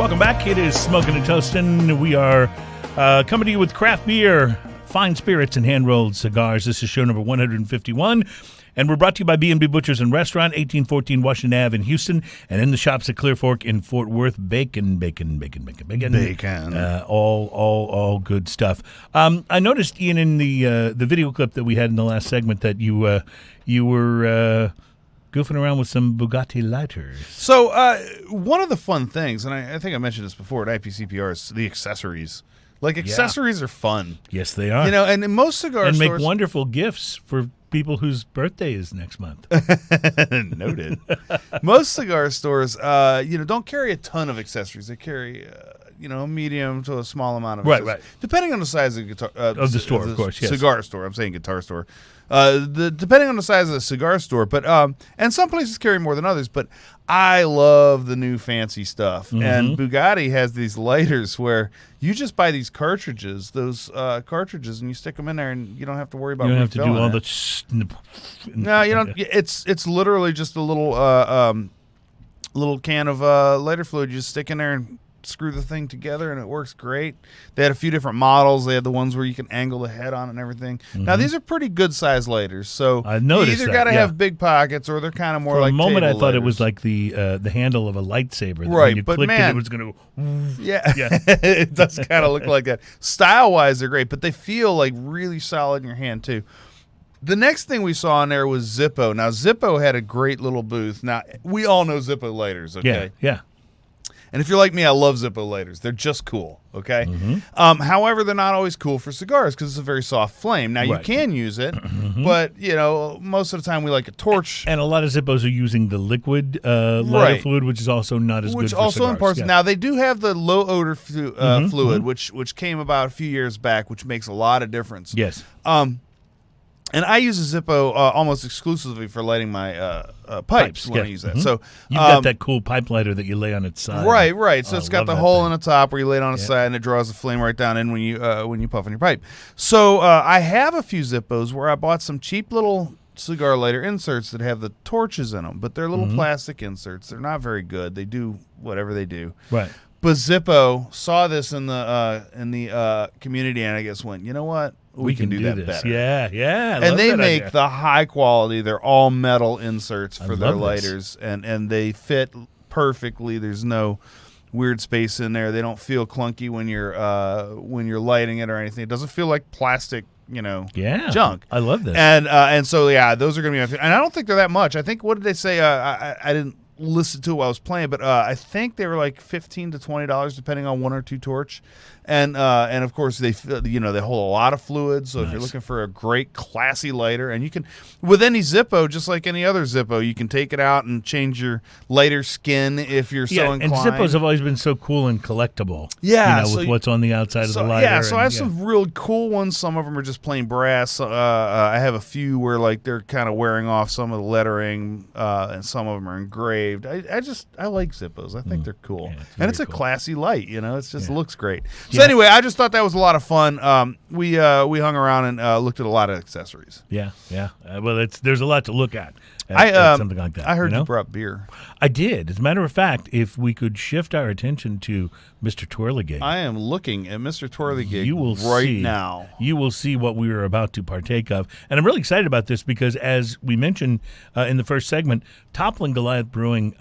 Welcome back. It is Smoking and Toasting. We are coming to you with craft beer, fine spirits, and hand-rolled cigars. This is show number 151, and we're brought to you by B&B Butchers and Restaurant, 1814 Washington Ave in Houston, and in the shops at Clear Fork in Fort Worth. Bacon. All good stuff. I noticed, Ian, in the video clip that we had in the last segment that you were goofing around with some Bugatti lighters. So one of the fun things, and I think I mentioned this before at IPCPR, is the accessories. Like, accessories are fun. Yes, they are. You know, and in most cigar stores... And make wonderful gifts for people whose birthday is next month. Noted. Most cigar stores, don't carry a ton of accessories. They carry... a medium to a small amount of right, depending on the size of the store, of course. Yes. Cigar store. I'm saying guitar store. Depending on the size of the cigar store, but and some places carry more than others. But I love the new fancy stuff, and Bugatti has these lighters where you just buy these cartridges, cartridges, and you stick them in there, and you don't have to worry about. You don't have to do all the. No, you don't. It's literally just a little can of lighter fluid. You just stick in there and screw the thing together, and it works great. They had a few different models. They had the ones where you can angle the head on and everything. Now, these are pretty good size lighters, so I noticed you either got to have big pockets, or they're kind of more like. For a moment, I thought lighters. it was like the handle of a lightsaber. Right, when you but clicked man, it was going to. Yeah, it does kind of look like that. Style-wise, they're great, but they feel like really solid in your hand too. The next thing we saw in there was Zippo. Now, Zippo had a great little booth. Now, we all know Zippo lighters, okay? Yeah. And if you're like me, I love Zippo lighters. They're just cool, okay? However, they're not always cool for cigars because it's a very soft flame. Now, you can use it, but, most of the time we like a torch. And a lot of Zippos are using the liquid lighter fluid, which is also not as good for cigars. Which also imparts. Yeah. Now, they do have the low-odor fluid, which came about a few years back, which makes a lot of difference. Yes. And I use a Zippo almost exclusively for lighting my pipes when I use that. So you've got that cool pipe lighter that you lay on its side. Right. So it's got the hole in the top where you lay it on its side, and it draws the flame right down in when you puff on your pipe. So I have a few Zippos where I bought some cheap little cigar lighter inserts that have the torches in them, but they're little plastic inserts. They're not very good. They do whatever they do. Right. But Zippo saw this in the community, and I guess went, you know what? We can do that better. Yeah. And they make the high quality. They're all metal inserts for their lighters, and they fit perfectly. There's no weird space in there. They don't feel clunky when you're lighting it or anything. It doesn't feel like plastic, junk. I love this. And so those are going to be. And I don't think they're that much. I think, what did they say? I didn't listen to it while I was playing, but I think they were like $15 to $20 depending on one or two torch. And of course they hold a lot of fluid. So if you're looking for a great classy lighter, and you can, with any Zippo, just like any other Zippo, you can take it out and change your lighter skin if you're so inclined. And Zippos have always been so cool and collectible. Yeah, with what's on the outside of the lighter. Yeah, so I have some really cool ones. Some of them are just plain brass. I have a few where they're kind of wearing off some of the lettering, and some of them are engraved. I like Zippos. I think they're cool, and it's a classy light. It just looks great. So anyway, I just thought that was a lot of fun. We hung around and looked at a lot of accessories. Yeah. Well, there's a lot to look at something like that. I heard you brought beer. I did. As a matter of fact, if we could shift our attention to Mr. Twirligig. I am looking at Mr. Twirligig now. You will see what we are about to partake of. And I'm really excited about this because, as we mentioned in the first segment, Toppling Goliath Brewing,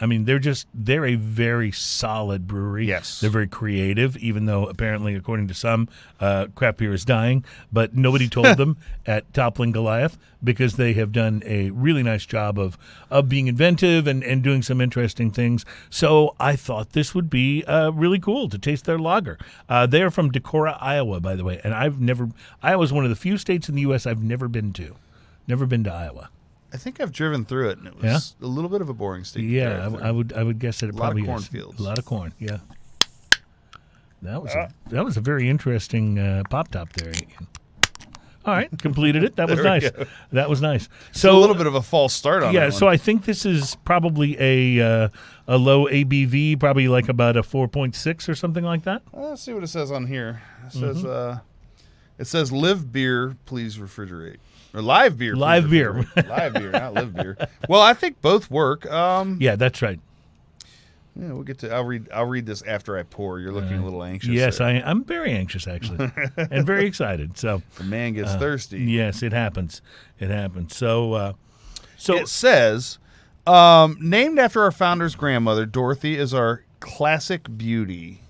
they're a very solid brewery. Yes. They're very creative, even though apparently, according to some, craft beer is dying. But nobody told them at Toppling Goliath, because they have done a really nice job of being inventive and doing some interesting things. So I thought this would be really cool to taste their lager. They are from Decorah, Iowa, by the way. And Iowa's one of the few states in the U.S. I've never been to. Never been to Iowa. I think I've driven through it, and it was a little bit of a boring state. Yeah, I would guess that it probably is. A lot of cornfields. A lot of corn, yeah. That was a very interesting pop top there. All right, completed it. That was nice. That was nice. So a little bit of a false start on that one. So I think this is probably a low ABV, probably like about a 4.6 or something like that. Let's see what it says on here. It says live beer, please refrigerate. Or live beer. Live beer. Live beer, not live beer. Well, I think both work. Yeah, that's right. Yeah, we'll get to. I'll read this after I pour. You're looking a little anxious. Yes, there. I'm very anxious actually, and very excited. So The man gets thirsty. yes, it happens. It happens. So It says, named after our founder's grandmother, Dorothy is our classic beauty.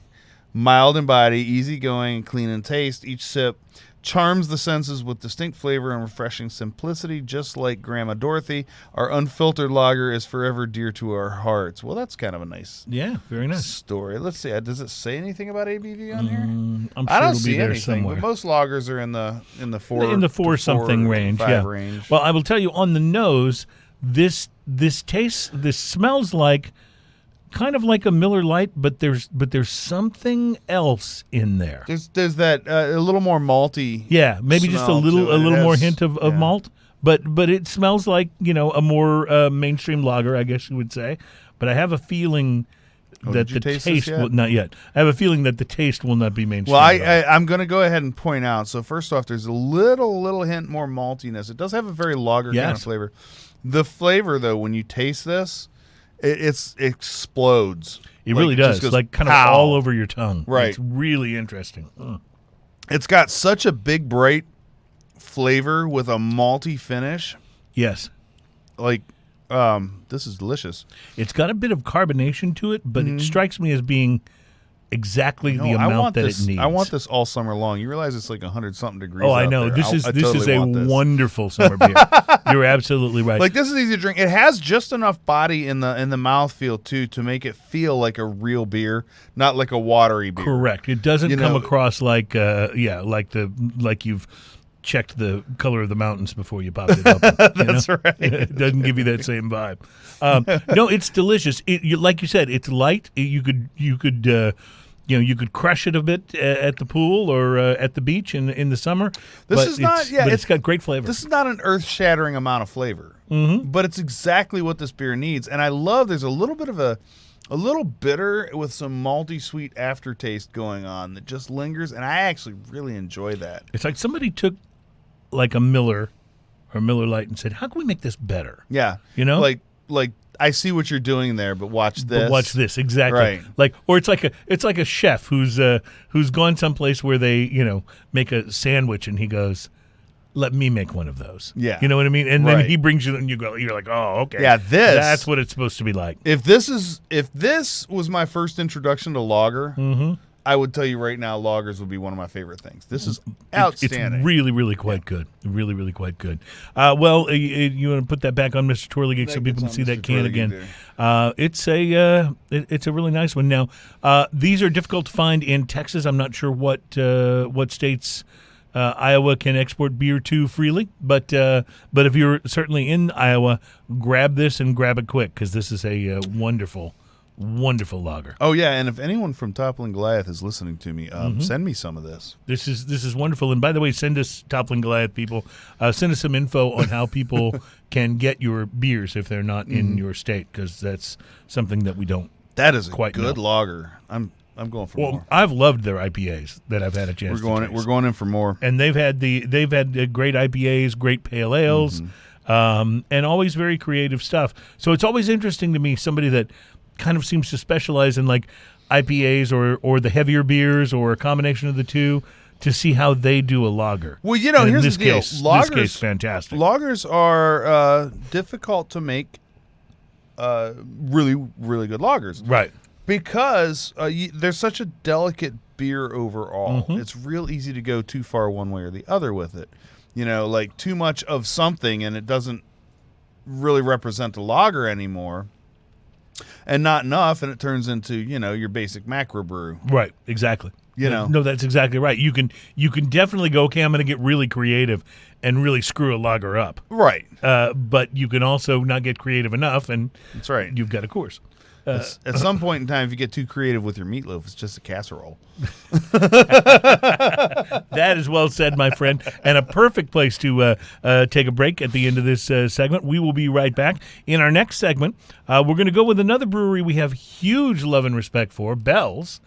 Mild in body, easygoing, and clean in taste. Each sip charms the senses with distinct flavor and refreshing simplicity. Just like Grandma Dorothy, our unfiltered lager is forever dear to our hearts. Well, that's kind of a nice yeah, very nice. story. Let's see. Does it say anything about ABV on here? I'm sure I don't it'll see be there anything. somewhere. But most lagers are in the four something range. five Yeah. range. Well, I will tell you on the nose, this smells like kind of like a Miller Lite, but there's something else in there. There's that a little more malty. Yeah, maybe just a smell little to it. It more has- hint of yeah. malt, but it smells like a more mainstream lager, I guess you would say. But I have a feeling that did you the taste this taste yet? will not yet. I have a feeling that the taste will not be mainstream. Well, at all. I'm going to go ahead and point out. So first off, there's a little hint more maltiness. It does have a very lager kind Yes. of flavor. The flavor, though, when you taste this, it explodes. It really just does, goes like kind pow. of all over your tongue. Right. It's really interesting. It's got such a big, bright flavor with a malty finish. Yes. Like, this is delicious. It's got a bit of carbonation to it, but it strikes me as being exactly the No, amount that this, it needs. I want this all summer long. You realize it's like 100-something degrees. Oh, I out know. there. This is totally a want this. wonderful summer beer. You're absolutely right. Like, this is easy to drink. It has just enough body in the mouthfeel too to make it feel like a real beer, not like a watery beer. Correct. It doesn't You come know- across like like you've checked the color of the mountains before you popped it open. That's right. It doesn't give you that same vibe. No, it's delicious. Like you said, it's light. You could crush it a bit at the pool or at the beach in the summer. This is not. Yeah, but it's got great flavor. This is not an earth-shattering amount of flavor, but it's exactly what this beer needs. And I love. There's a little bit of a little bitter with some malty sweet aftertaste going on that just lingers, and I actually really enjoy that. It's like somebody took like a Miller or Miller Lite and said, "How can we make this better?" Yeah, Like I see what you're doing there, but watch this. But watch this exactly. Right. Like, or it's like a chef who's gone someplace where they make a sandwich and he goes, "Let me make one of those." Yeah. You know what I mean? And then Right. he brings you and you're like, "Oh, okay." Yeah, that's what it's supposed to be like. If this was my first introduction to lager, I would tell you right now, lagers would be one of my favorite things. This is outstanding. It's really, really quite good. Really, really quite good. Well, you want to put that back on Mr. Twirligate so That people can gets see on that Mr. can Twirligate again. It's a really nice one. Now, these are difficult to find in Texas. I'm not sure what states Iowa can export beer to freely, but if you're certainly in Iowa, grab this and grab it quick because this is a wonderful lager. Oh yeah, and if anyone from Toppling Goliath is listening to me, send me some of this. This is wonderful. And by the way, send us Toppling Goliath people. Send us some info on how people can get your beers if they're not in your state, because that's something that we don't. That is a Quite good no. lager. I'm going for Well, more. I've loved their IPAs that I've had a chance. We're going in for more. And they've had great IPAs, great pale ales, and always very creative stuff. So it's always interesting to me, somebody that kind of seems to specialize in like IPAs or the heavier beers or a combination of the two, to see how they do a lager. Well, And in here's this the deal. case, this case, fantastic. Lagers are difficult to make. Really, really good lagers, Right. because there's such a delicate beer overall. It's real easy to go too far one way or the other with it. Like too much of something, and it doesn't really represent a lager anymore. And not enough, and it turns into your basic macro brew. Right, exactly. You know. No, that's exactly right. You can definitely go, okay, I'm going to get really creative and really screw a lager up. Right. But you can also not get creative enough, and That's right. you've got a course. At some point in time, if you get too creative with your meatloaf, it's just a casserole. That is well said, my friend, and a perfect place to take a break at the end of this segment. We will be right back. In our next segment, we're going to go with another brewery we have huge love and respect for, Bell's.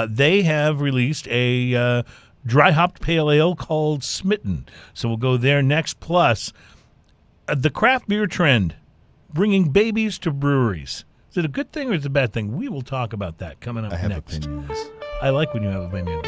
They have released a dry hopped pale ale called Smitten. So we'll go there next. Plus, the craft beer trend, bringing babies to breweries. Is it a good thing or is it a bad thing? We will talk about that coming up I have next. opinions. I like when you have opinions.